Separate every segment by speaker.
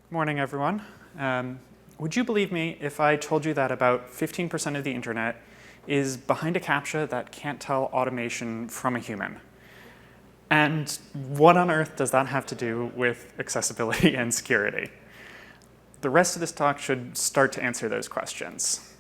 Speaker 1: Morning, everyone. Would you believe me if I told you that about 15% of the internet is behind a CAPTCHA that can't tell automation from a human? And what on earth does that have to do with accessibility and security? The rest of this talk should start to answer those questions.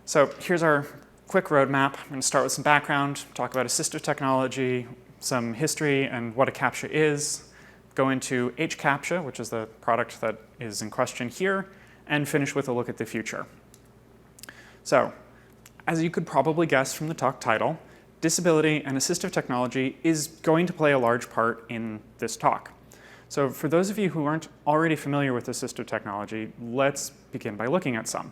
Speaker 1: So here's our quick roadmap. I'm going to start with some background, talk about assistive technology, some history and what a CAPTCHA is, go into hCaptcha, which is the product that is in question here, and finish with a look at the future. So, as you could probably guess from the talk title, disability and assistive technology is going to play a large part in this talk. So for those of you who aren't already familiar with assistive technology, let's begin by looking at some.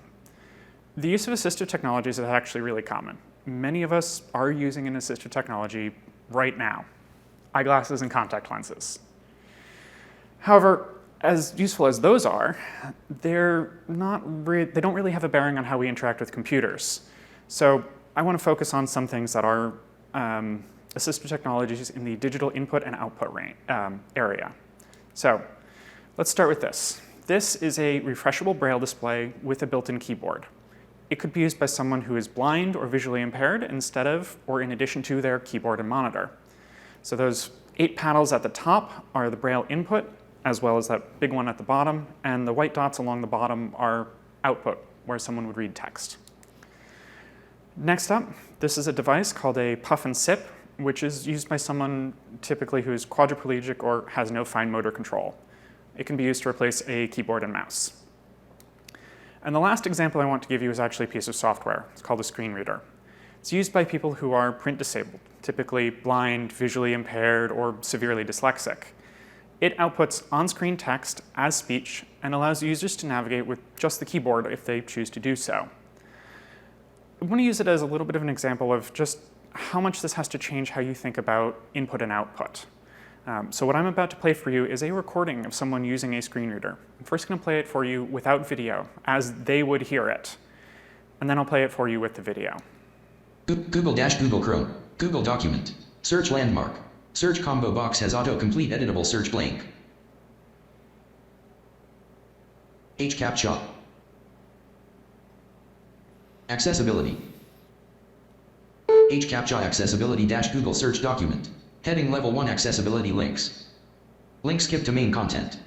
Speaker 1: The use of assistive technologies is actually really common. Many of us are using an assistive technology right now, eyeglasses and contact lenses. However, as useful as those are, they don't really have a bearing on how we interact with computers. So I want to focus on some things that are assistive technologies in the digital input and output area. So let's start with this. This is a refreshable braille display with a built-in keyboard. It could be used by someone who is blind or visually impaired instead of or in addition to their keyboard and monitor. So those 8 paddles at the top are the braille input, as well as that big one at the bottom, and the white dots along the bottom are output, where someone would read text. Next up, this is a device called a puff and sip, which is used by someone typically who is quadriplegic or has no fine motor control. It can be used to replace a keyboard and mouse. And the last example I want to give you is actually a piece of software. It's called a screen reader. It's used by people who are print disabled, typically blind, visually impaired, or severely dyslexic. It outputs on-screen text as speech and allows users to navigate with just the keyboard if they choose to do so. I want to use it as a little bit of an example of just how much this has to change how you think about input and output. So what I'm about to play for you is a recording of someone using a screen reader. I'm first going to play it for you without video, as they would hear it. And then I'll play it for you with the video.
Speaker 2: Google Chrome, Google Document, Search Landmark. Search combo box has autocomplete editable search blank. hCaptCha. Accessibility. hCaptCha accessibility Google search document. Heading level 1 accessibility links. Link skip to main content.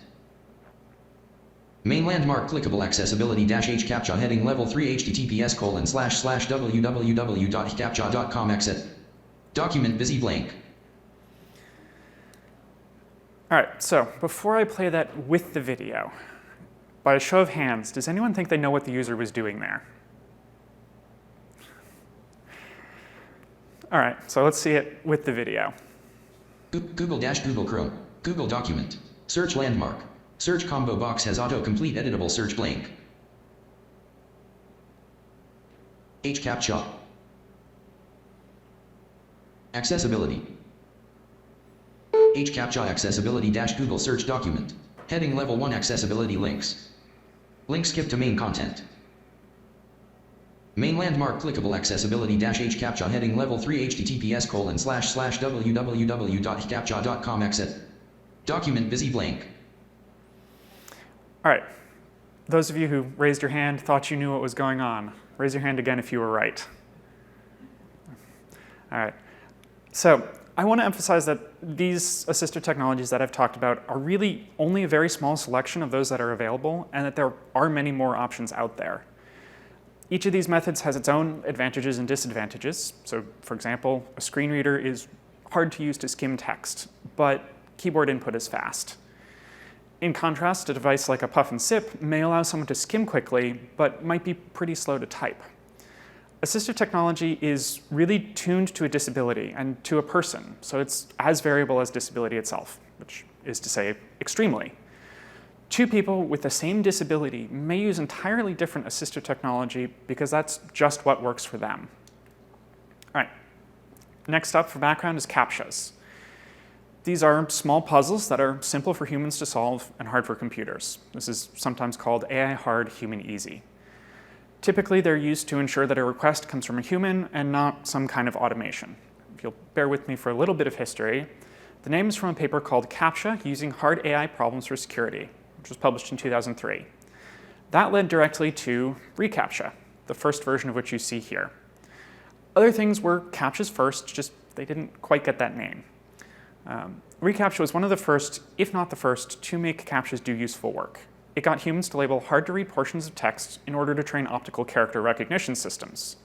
Speaker 2: Main landmark clickable accessibility hCaptCha heading level 3 https://www.hcaptcha.com exit. Document busy blank.
Speaker 1: All right, so before I play that with the video, by a show of hands, does anyone think they know what the user was doing there? All right, so let's see it with the video.
Speaker 2: Google Chrome, Google Document, Search Landmark, Search combo box has autocomplete editable search blank. hCaptCha. Accessibility. hCaptCha accessibility Google search document. Heading level 1 accessibility links. Link skip to main content. Main landmark clickable accessibility hCaptCha heading level 3 https://www.hcaptcha.com exit. Document busy blank.
Speaker 1: All right, those of you who raised your hand thought you knew what was going on. Raise your hand again if you were right. All right, so I want to emphasize that these assistive technologies that I've talked about are really only a very small selection of those that are available, and that there are many more options out there. Each of these methods has its own advantages and disadvantages. So for example, a screen reader is hard to use to skim text, but keyboard input is fast. In contrast, a device like a puff and sip may allow someone to skim quickly, but might be pretty slow to type. Assistive technology is really tuned to a disability and to a person, so it's as variable as disability itself, which is to say, extremely. 2 people with the same disability may use entirely different assistive technology because that's just what works for them. All right, next up for background is CAPTCHAs. These are small puzzles that are simple for humans to solve and hard for computers. This is sometimes called AI hard, human easy. Typically, they're used to ensure that a request comes from a human and not some kind of automation. If you'll bear with me for a little bit of history, the name is from a paper called CAPTCHA, Using Hard AI Problems for Security. which was published in 2003. That led directly to reCAPTCHA, the first version of which you see here. Other things were CAPTCHAs first, just they didn't quite get that name. reCAPTCHA was one of the first, if not the first, to make CAPTCHAs do useful work. It got humans to label hard-to-read portions of text in order to train optical character recognition systems.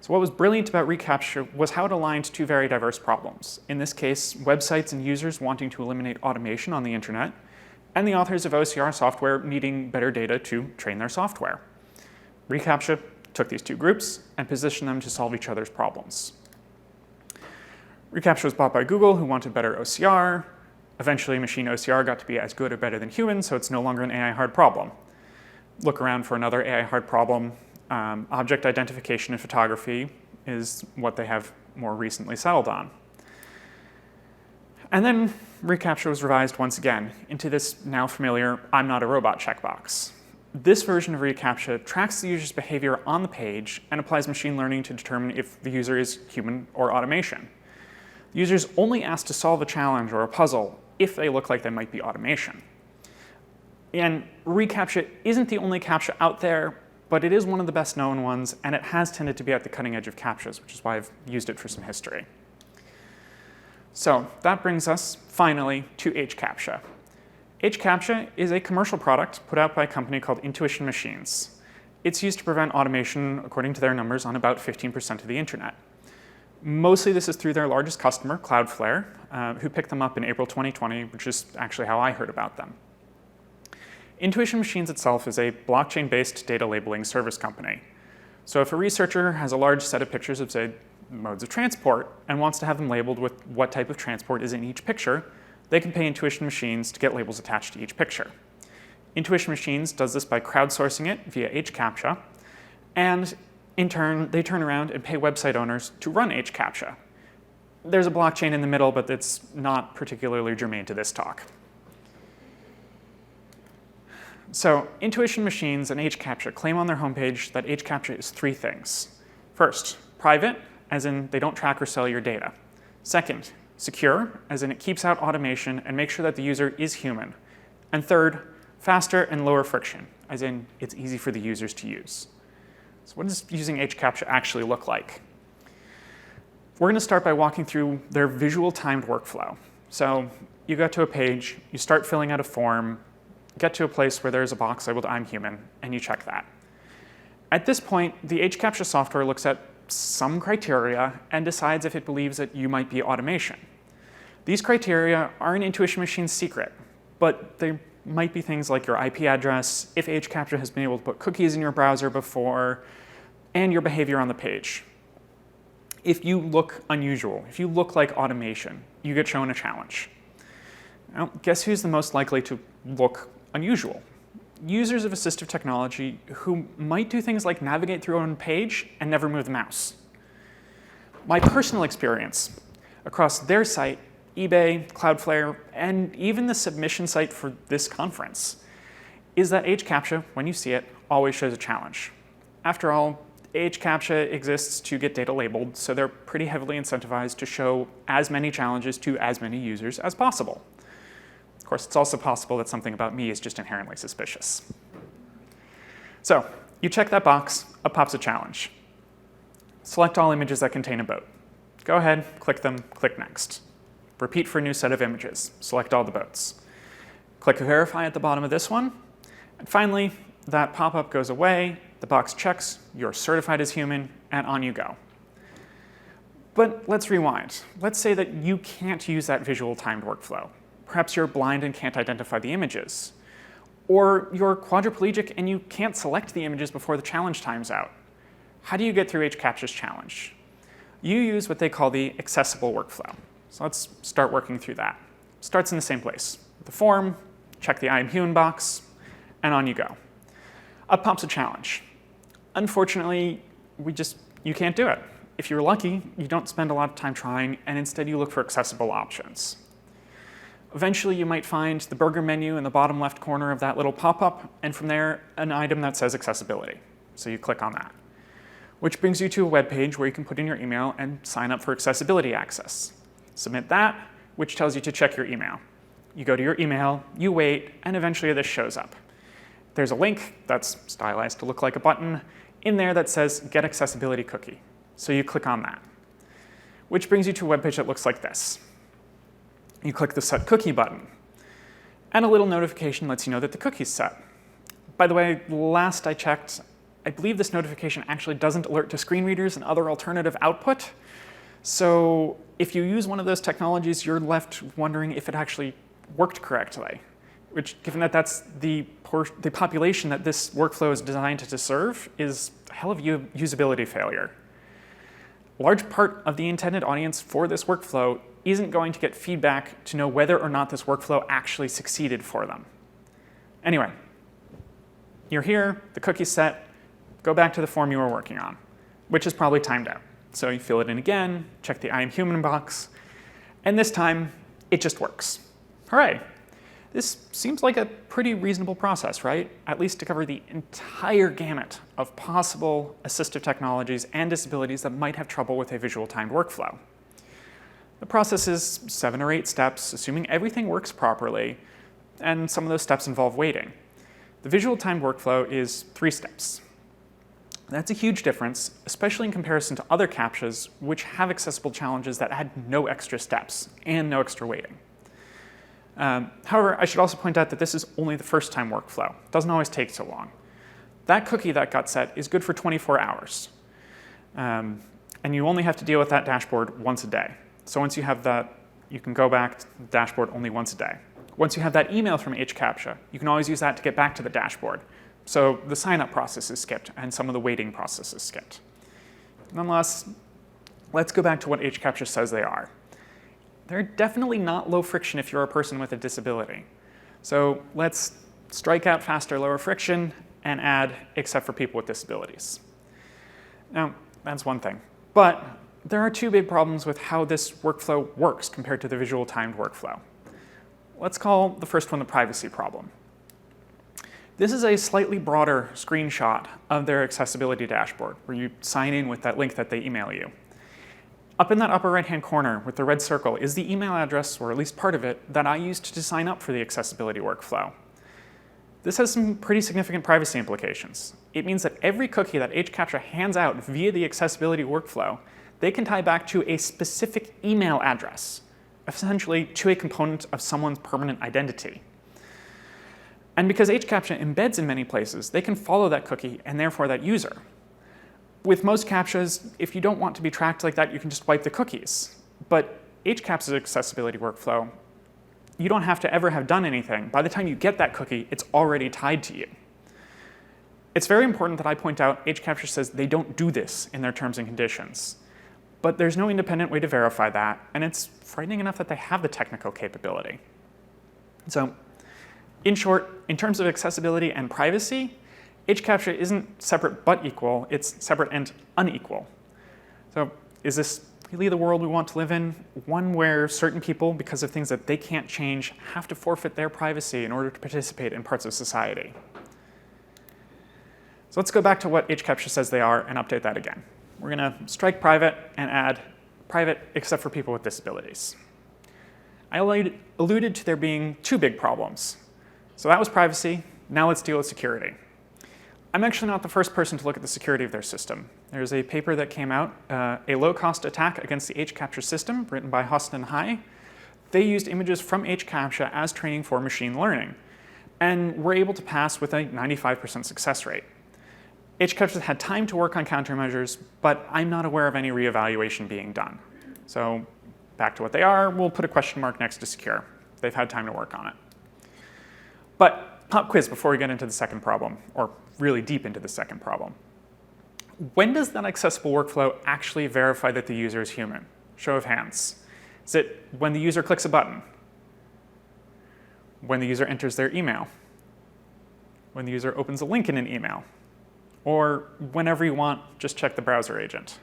Speaker 1: So what was brilliant about reCAPTCHA was how it aligned two very diverse problems. In this case, websites and users wanting to eliminate automation on the internet, and the authors of OCR software needing better data to train their software. reCAPTCHA took these two groups and positioned them to solve each other's problems. reCAPTCHA was bought by Google, who wanted better OCR. Eventually, machine OCR got to be as good or better than human, so it's no longer an AI hard problem. Look around for another AI hard problem. Object identification in photography is what they have more recently settled on. And then reCAPTCHA was revised once again into this now familiar "I'm not a robot" checkbox. This version of reCAPTCHA tracks the user's behavior on the page and applies machine learning to determine if the user is human or automation. The user is only asked to solve a challenge or a puzzle if they look like they might be automation. And reCAPTCHA isn't the only CAPTCHA out there, but it is one of the best known ones, and it has tended to be at the cutting edge of CAPTCHAs, which is why I've used it for some history. So that brings us, finally, to hCaptcha. hCaptcha is a commercial product put out by a company called Intuition Machines. It's used to prevent automation, according to their numbers, on about 15% of the internet. Mostly this is through their largest customer, Cloudflare, who picked them up in April 2020, which is actually how I heard about them. Intuition Machines itself is a blockchain-based data labeling service company. So if a researcher has a large set of pictures of, say, modes of transport and wants to have them labeled with what type of transport is in each picture, they can pay Intuition Machines to get labels attached to each picture. Intuition Machines does this by crowdsourcing it via hCaptcha, and in turn, they turn around and pay website owners to run hCaptcha. There's a blockchain in the middle, but it's not particularly germane to this talk. So Intuition Machines and hCaptcha claim on their homepage that hCaptcha is three things. First, private, as in they don't track or sell your data. Second, secure, as in it keeps out automation and makes sure that the user is human. And third, faster and lower friction, as in it's easy for the users to use. So what does using hCaptcha actually look like? We're going to start by walking through their visual timed workflow. So you go to a page, you start filling out a form, get to a place where there's a box labeled "I'm human," and you check that. At this point, the hCaptcha software looks at some criteria and decides if it believes that you might be automation. These criteria are in Intuition Machines' secret, but they might be things like your IP address, if hCaptcha has been able to put cookies in your browser before, and your behavior on the page. If you look unusual, if you look like automation, you get shown a challenge. Now, guess who's the most likely to look unusual? Users of assistive technology who might do things like navigate through a page and never move the mouse. My personal experience across their site, eBay, Cloudflare, and even the submission site for this conference is that hCaptcha, when you see it, always shows a challenge. After all, hCaptcha exists to get data labeled, so they're pretty heavily incentivized to show as many challenges to as many users as possible. Of course, it's also possible that something about me is just inherently suspicious. So you check that box, up pops a challenge. Select all images that contain a boat. Go ahead, click them, click next. Repeat for a new set of images. Select all the boats. Click Verify at the bottom of this one. And finally, that pop-up goes away, the box checks, you're certified as human, and on you go. But let's rewind. Let's say that you can't use that visual timed workflow. Perhaps you're blind and can't identify the images. Or you're quadriplegic and you can't select the images before the challenge time's out. How do you get through hCaptcha's challenge? You use what they call the accessible workflow. So let's start working through that. Starts in the same place. The form, check the I'm human box, and on you go. Up pops a challenge. Unfortunately, you can't do it. If you're lucky, you don't spend a lot of time trying, and instead you look for accessible options. Eventually, you might find the burger menu in the bottom left corner of that little pop-up, and from there, an item that says accessibility. So you click on that, which brings you to a web page where you can put in your email and sign up for accessibility access. Submit that, which tells you to check your email, You go to your email, you wait, and eventually this shows up. There's a link that's stylized to look like a button in there that says Get Accessibility Cookie. So you click on that, which brings you to a web page that looks like this. You click the Set Cookie button, and a little notification lets you know that the cookie's set. By the way, last I checked, I believe this notification actually doesn't alert to screen readers and other alternative output. So if you use one of those technologies, you're left wondering if it actually worked correctly, which, given that that's the population that this workflow is designed to serve, is a hell of a usability failure. A large part of the intended audience for this workflow isn't going to get feedback to know whether or not this workflow actually succeeded for them. Anyway, you're here, the cookie's set, go back to the form you were working on, which is probably timed out. So you fill it in again, check the I am human box, and this time it just works. Hooray! This seems like a pretty reasonable process, right? At least to cover the entire gamut of possible assistive technologies and disabilities that might have trouble with a visual timed workflow. The process is 7 or 8 steps, assuming everything works properly, and some of those steps involve waiting. The visual timed workflow is 3 steps. That's a huge difference, especially in comparison to other CAPTCHAs, which have accessible challenges that add no extra steps and no extra waiting. However, I should also point out that this is only the first time workflow. It doesn't always take so long. That cookie that got set is good for 24 hours. And you only have to deal with that dashboard once a day. So once you have that, you can go back to the dashboard only once a day. Once you have that email from hCaptcha, you can always use that to get back to the dashboard. So the sign-up process is skipped, and some of the waiting process is skipped. Nonetheless, let's go back to what hCaptcha says they are. They're definitely not low friction if you're a person with a disability. So let's strike out faster, lower friction, and add except for people with disabilities. Now, that's one thing. But there are 2 big problems with how this workflow works compared to the visual timed workflow. Let's call the first one the privacy problem. This is a slightly broader screenshot of their accessibility dashboard, where you sign in with that link that they email you. Up in that upper right-hand corner with the red circle is the email address, or at least part of it, that I used to sign up for the accessibility workflow. This has some pretty significant privacy implications. It means that every cookie that hCaptcha hands out via the accessibility workflow, they can tie back to a specific email address, essentially to a component of someone's permanent identity. And because hCaptcha embeds in many places, they can follow that cookie and therefore that user. With most CAPTCHAs, if you don't want to be tracked like that, you can just wipe the cookies. But hCaptcha's accessibility workflow, you don't have to ever have done anything. By the time you get that cookie, it's already tied to you. It's very important that I point out hCaptcha says they don't do this in their terms and conditions. But there's no independent way to verify that, and it's frightening enough that they have the technical capability. So, in short, in terms of accessibility and privacy, hCaptcha isn't separate but equal, it's separate and unequal. So is this really the world we want to live in? One where certain people, because of things that they can't change, have to forfeit their privacy in order to participate in parts of society? So let's go back to what hCaptcha says they are and update that again. We're going to strike private and add private except for people with disabilities. I alluded to there being 2 big problems. So that was privacy. Now let's deal with security. I'm actually not the first person to look at the security of their system. There's a paper that came out, a low-cost attack against the hCaptcha system, written by Hust and Hai. They used images from hCaptcha as training for machine learning, and were able to pass with a 95% success rate. hCaptcha had time to work on countermeasures, but I'm not aware of any reevaluation being done. So back to what they are, we'll put a question mark next to secure. They've had time to work on it. But pop quiz before we get into the second problem, or really deep into the second problem. When does that accessible workflow actually verify that the user is human? Show of hands. Is it when the user clicks a button? When the user enters their email? When the user opens a link in an email? Or whenever you want, just check the browser agent?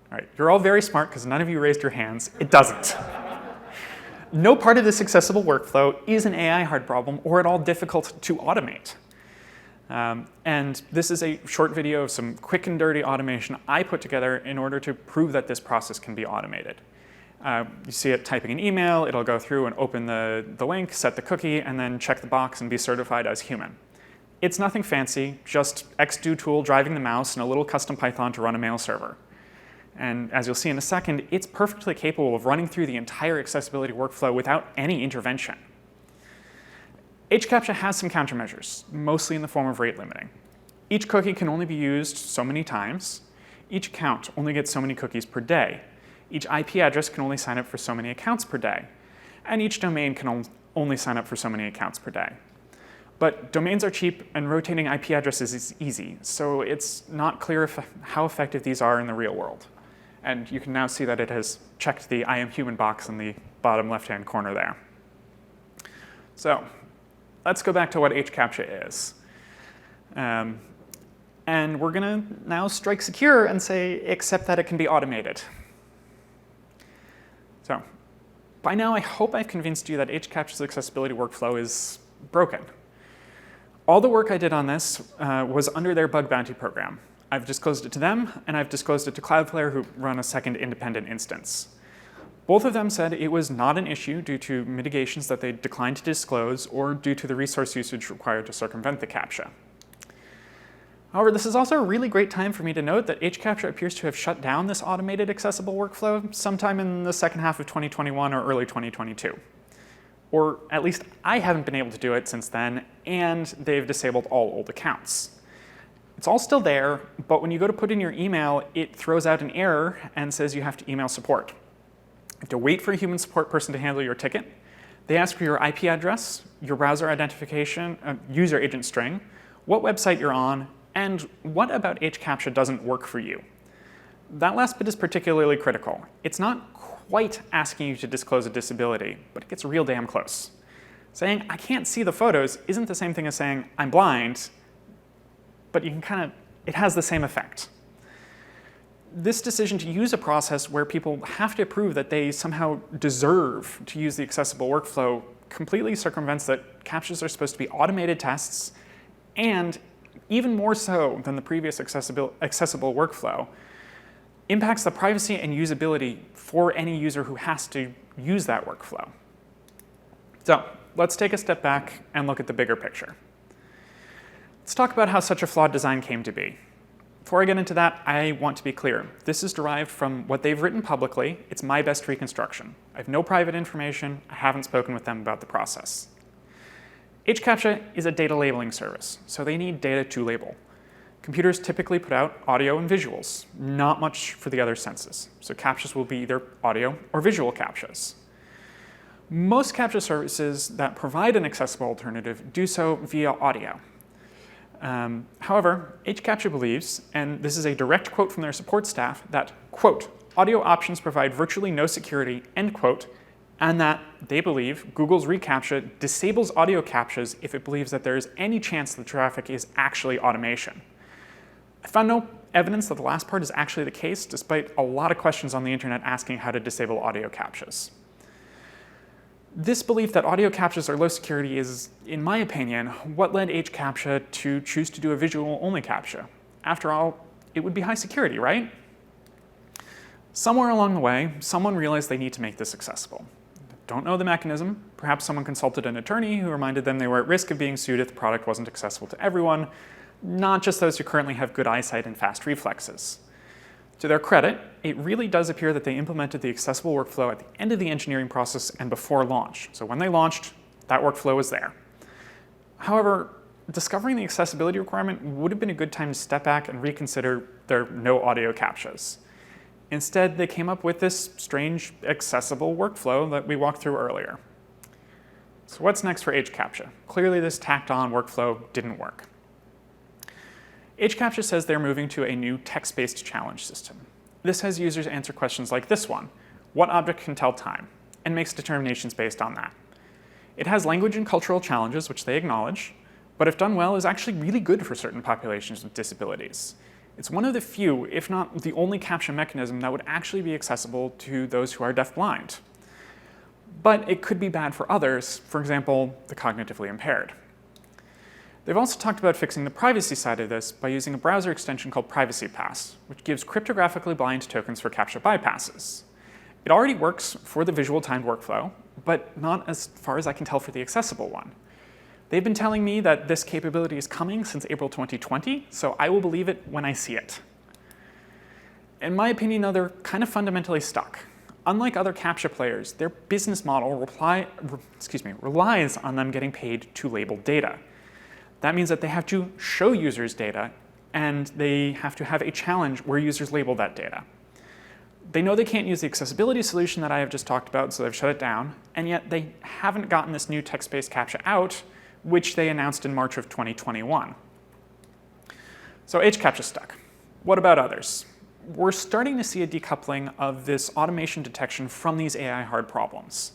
Speaker 1: All right, you're all very smart because none of you raised your hands. It doesn't. No part of this accessible workflow is an AI hard problem or at all difficult to automate. And this is a short video of some quick and dirty automation I put together in order to prove that this process can be automated. You see it typing an email, it'll go through and open the link, set the cookie, and then check the box and be certified as human. It's nothing fancy, just XDo tool driving the mouse and a little custom Python to run a mail server. And as you'll see in a second, it's perfectly capable of running through the entire accessibility workflow without any intervention. hCaptcha has some countermeasures, mostly in the form of rate limiting. Each cookie can only be used so many times. Each account only gets so many cookies per day. Each IP address can only sign up for so many accounts per day. And each domain can only sign up for so many accounts per day. But domains are cheap and rotating IP addresses is easy, so it's not clear how effective these are in the real world. And you can now see that it has checked the I am human box in the bottom left-hand corner there. So let's go back to what hCaptcha is. And we're going to now strike secure and say, except that it can be automated. So by now, I hope I've convinced you that hCaptcha's accessibility workflow is broken. All the work I did on this was under their bug bounty program. I've disclosed it to them, and I've disclosed it to Cloudflare, who run a second independent instance. Both of them said it was not an issue due to mitigations that they declined to disclose or due to the resource usage required to circumvent the CAPTCHA. However, this is also a really great time for me to note that hCaptcha appears to have shut down this automated accessible workflow sometime in the second half of 2021 or early 2022. Or at least I haven't been able to do it since then, and they've disabled all old accounts. It's all still there, but when you go to put in your email, it throws out an error and says you have to email support. You have to wait for a human support person to handle your ticket. They ask for your IP address, your browser identification, user agent string, what website you're on, and what about hCaptcha doesn't work for you. That last bit is particularly critical. It's not quite asking you to disclose a disability, but it gets real damn close. Saying, I can't see the photos isn't the same thing as saying, I'm blind, but you can it has the same effect. This decision to use a process where people have to prove that they somehow deserve to use the accessible workflow completely circumvents that CAPTCHAs are supposed to be automated tests, and even more so than the previous accessible workflow, impacts the privacy and usability for any user who has to use that workflow. So let's take a step back and look at the bigger picture. Let's talk about how such a flawed design came to be. Before I get into that, I want to be clear. This is derived from what they've written publicly. It's my best reconstruction. I have no private information. I haven't spoken with them about the process. hCaptcha is a data labeling service, so they need data to label. Computers typically put out audio and visuals, not much for the other senses. So CAPTCHAs will be either audio or visual CAPTCHAs. Most CAPTCHA services that provide an accessible alternative do so via audio. However, hCaptcha believes, and this is a direct quote from their support staff, that, quote, audio options provide virtually no security, end quote, and that they believe Google's reCAPTCHA disables audio CAPTCHAs if it believes that there is any chance the traffic is actually automation. I found no evidence that the last part is actually the case, despite a lot of questions on the internet asking how to disable audio CAPTCHAs. This belief that audio CAPTCHAs are low security is, in my opinion, what led hCaptcha to choose to do a visual-only CAPTCHA. After all, it would be high security, right? Somewhere along the way, someone realized they need to make this accessible. Don't know the mechanism. Perhaps someone consulted an attorney who reminded them they were at risk of being sued if the product wasn't accessible to everyone, not just those who currently have good eyesight and fast reflexes. To their credit, it really does appear that they implemented the accessible workflow at the end of the engineering process and before launch. So when they launched, that workflow was there. However, discovering the accessibility requirement would have been a good time to step back and reconsider their no audio CAPTCHAs. Instead, they came up with this strange accessible workflow that we walked through earlier. So what's next for hCaptcha? Clearly, this tacked-on workflow didn't work. hCaptcha says they're moving to a new text-based challenge system. This has users answer questions like this one: what object can tell time? And makes determinations based on that. It has language and cultural challenges, which they acknowledge, but if done well, is actually really good for certain populations with disabilities. It's one of the few, if not the only CAPTCHA mechanism that would actually be accessible to those who are deafblind. But it could be bad for others, for example, the cognitively impaired. They've also talked about fixing the privacy side of this by using a browser extension called Privacy Pass, which gives cryptographically blind tokens for CAPTCHA bypasses. It already works for the visual timed workflow, but not as far as I can tell for the accessible one. They've been telling me that this capability is coming since April 2020, so I will believe it when I see it. In my opinion, though, they're kind of fundamentally stuck. Unlike other CAPTCHA players, their business model relies on them getting paid to label data. That means that they have to show users data, and they have to have a challenge where users label that data. They know they can't use the accessibility solution that I have just talked about, so they've shut it down, and yet they haven't gotten this new text-based CAPTCHA out, which they announced in March of 2021. So hCaptcha stuck. What about others? We're starting to see a decoupling of this automation detection from these AI hard problems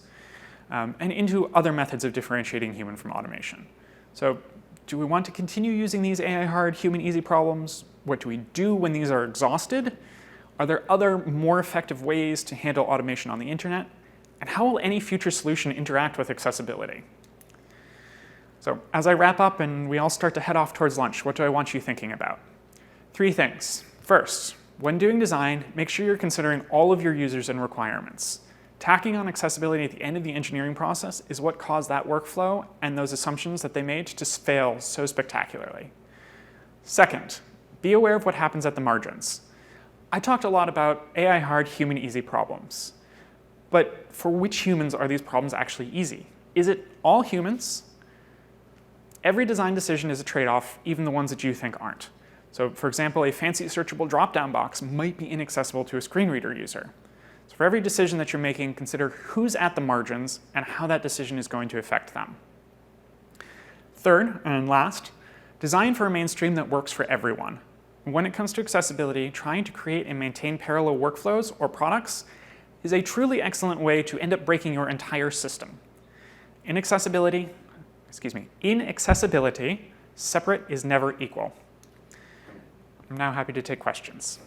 Speaker 1: and into other methods of differentiating human from automation. So do we want to continue using these AI hard, human easy problems? What do we do when these are exhausted? Are there other more effective ways to handle automation on the internet? And how will any future solution interact with accessibility? So as I wrap up and we all start to head off towards lunch, what do I want you thinking about? 3 things. First, when doing design, make sure you're considering all of your users and requirements. Tacking on accessibility at the end of the engineering process is what caused that workflow and those assumptions that they made to fail so spectacularly. Second, be aware of what happens at the margins. I talked a lot about AI hard, human easy problems. But for which humans are these problems actually easy? Is it all humans? Every design decision is a trade-off, even the ones that you think aren't. So for example, a fancy searchable drop-down box might be inaccessible to a screen reader user. So for every decision that you're making, consider who's at the margins and how that decision is going to affect them. Third, and last, design for a mainstream that works for everyone. When it comes to accessibility, trying to create and maintain parallel workflows or products is a truly excellent way to end up breaking your entire system. In accessibility, separate is never equal. I'm now happy to take questions.